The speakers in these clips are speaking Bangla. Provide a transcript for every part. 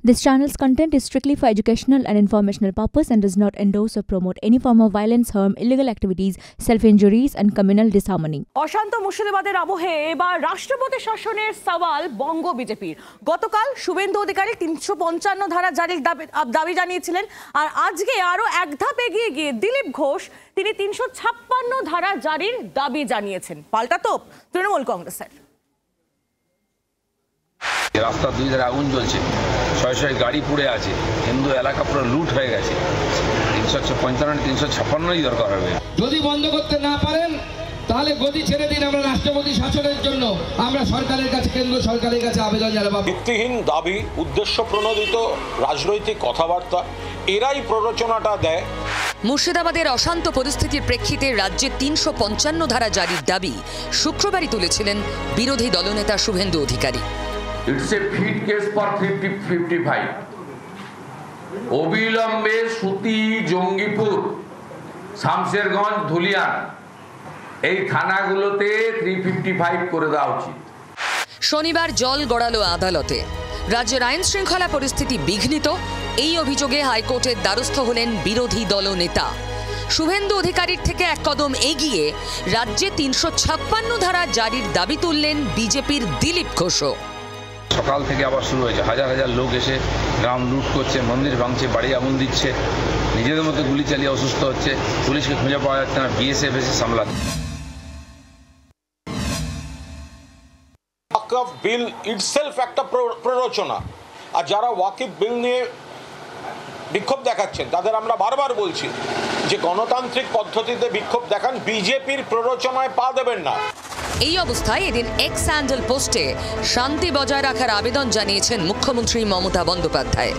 This channel's content is strictly for educational and informational purpose and does not endorse or promote any form of violence, harm, illegal activities, self-injuries and communal disharmony. অশান্ত মুর্শিদাবাদের আবহে এবার রাষ্ট্রপতি শাসনের সওয়াল বঙ্গ বিজেপির। গতকাল শুভেন্দু অধিকারী ৩৫৫ ধারা জারির দাবি জানিয়েছিলেন, আর আজকে আরো এক ধাপ এগিয়ে গিয়ে দিলীপ ঘোষ তিনি ৩৫৬ ধারা জারির দাবি জানিয়েছেন। পাল্টা তোপ তৃণমূল কংগ্রেসের। রাস্তা দুই ধারে আগুন জ্বলছে, শয়ে শয়ে গাড়ি পুড়ে আছে, হিন্দু এলাকা পুরো লুট হয়ে গেছে। ৩৫৫ ৩৫৬ই দরকার হবে। যদি বন্ধ করতে না পারেন তাহলে গদি ছেড়ে দিন। আমরা রাষ্ট্রপতি শাসনের জন্য আমরা সরকারের কাছে, কেন্দ্র সরকারের কাছে আবেদন জানাবো। ভিত্তিহীন দাবি, উদ্দেশ্য প্রণোদিত রাজনৈতিক কথাবার্তা, এরাই প্ররোচনাটা দেয়। মুর্শিদাবাদের অশান্ত পরিস্থিতির প্রেক্ষিতে রাজ্যে ৩৫৫ ধারা জারির দাবি শুক্রবারই তুলেছিলেন বিরোধী দলনেতা Suvendu Adhikari. It's a fit case for 55. অবিলম্বে সুতি, জঙ্গিপুর, শামশেরগঞ্জ, ধুলিয়ান এই থানাগুলোতে 355 করে দেওয়া উচিত। শনিবার জল গড়ালো আদালতে। রাজ্যের আইন শৃঙ্খলা পরিস্থিতি বিঘ্নিত, এই অভিযোগে হাইকোর্টের দ্বারস্থ হলেন বিরোধী দলনেতা। শুভেন্দু অধিকারীর থেকে এক কদম এগিয়ে রাজ্যে ৩৫৬ ধারা জারির দাবি তুললেন বিজেপির দিলীপ ঘোষও। সকাল থেকে আবার শুরু হয়েছে, হাজার হাজার লোক এসে গ্রাম লুট করছে, মন্দির ভাঙছে, বাড়ি আগুন দিচ্ছে, নিজেদের মধ্যে গুলি চালিয়ে অসুস্থ হচ্ছে, পুলিশকে খুঁজে পাওয়া যাচ্ছে না, বিএসএফ এসে সামলাচ্ছে। ওয়াকফ বিল ইটসেলফ একটা প্ররোচনা, আর যারা ওয়াকফ বিল নিয়ে বিক্ষোভ দেখাচ্ছেন তাদের আমরা বারবার বলছি যে গণতান্ত্রিক পদ্ধতিতে বিক্ষোভ দেখান, বিজেপির প্ররোচনায় পা দেবেন না। এই অবস্থায় এদিন এক্স হ্যান্ডেল পোস্টে শান্তি বজায় রাখার আবেদন জানিয়েছেন মুখ্যমন্ত্রী মমতা বন্দ্যোপাধ্যায়।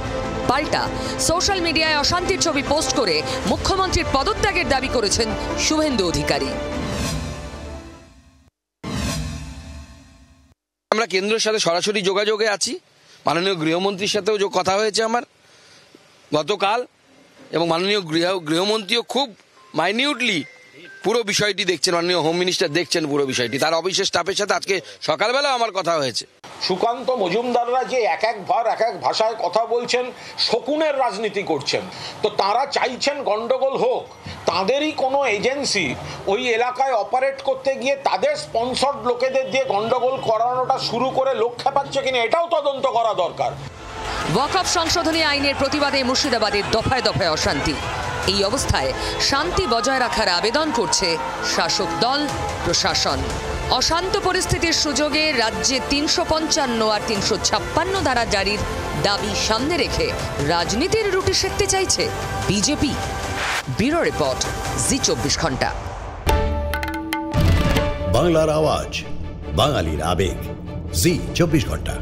পাল্টা সোশ্যাল মিডিয়ায় অশান্তির ছবি পোস্ট করে মুখ্যমন্ত্রীর পদত্যাগের দাবি করেছেন শুভেন্দু অধিকারী। আমরা কেন্দ্রের সাথে সরাসরি যোগাযোগে আছি, মাননীয় গৃহমন্ত্রীর সাথেও কথা হয়েছে আমার গতকাল, এবং মাননীয় গৃহমন্ত্রীও খুব মাইনিউটলি পুরো বিষয়টি দেখছেন, মাননীয় হোম মিনিস্টার দেখছেন পুরো বিষয়টি। তার অফিসের স্টাফের সাথে আজকে সকালবেলা আমার কথা হয়েছে। সুকান্ত মজুমদাররা যে এক এক ভাষায় কথা বলছেন, শকুনের রাজনীতি করছেন, তো তারা চাইছেন গন্ডগোল হোক। তাদেরই কোনো এজেন্সি ওই এলাকায় অপারেট করতে গিয়ে তাদের স্পন্সর্ড লোকেদের দিয়ে গন্ডগোল করানোটা শুরু করে লোক খেপাচ্ছে কিনা এটাও তদন্ত করা দরকার। ওয়াকফ সংশোধনী আইনের প্রতিবাদে মুর্শিদাবাদের দফায় দফায় অশান্তি। এই অবস্থায় শান্তি বজায় রাখার আবেদন করছে শাসক দল, প্রশাসন। অশান্ত পরিস্থিতির সুযোগে রাজ্যে ৩৫৫ আর ৩৫৬ ধারা জারির দাবি সামনে রেখে রাজনীতির রুটি সেঁকতে চাইছে বিজেপি। ব্যুরো রিপোর্ট, জি ২৪ ঘন্টা। বাংলার আওয়াজ, বাঙালির আবেগ, জি ২৪ ঘন্টা।